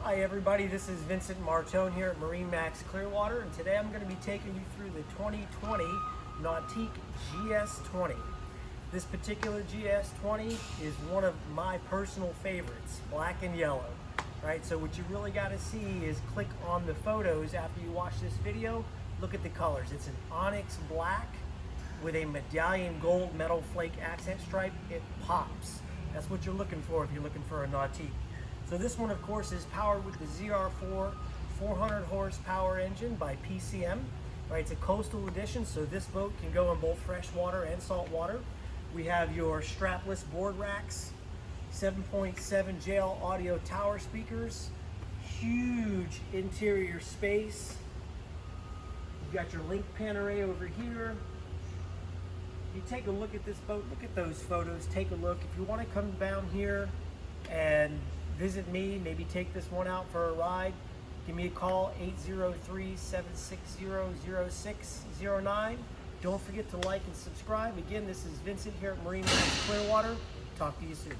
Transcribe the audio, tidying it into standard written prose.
Hi everybody, this is Vincent Martone here at MarineMax Clearwater, and today I'm going to be taking you through the 2020 Nautique GS20. This particular GS20 is one of my personal favorites, black and yellow. Right, so what you really got to see is click on the photos after you watch this video. Look at the colors. It's an onyx black with a medallion gold metal flake accent stripe. It pops. That's what you're looking for if you're looking for a Nautique. So this one, of course, is powered with the ZR4 400 horsepower engine by PCM. Right, it's a coastal edition, so this boat can go in both freshwater and saltwater. We have your strapless board racks, 7.7 JL audio tower speakers, huge interior space. You've got your LINC Panoray over here. You take a look at this boat, look at those photos, take a look. If you want to come down here and visit me, maybe take this one out for a ride, give me a call, 803-760-0609. Don't forget to like and subscribe. Again, this is Vincent here at MarineMax Clearwater. Talk to you soon.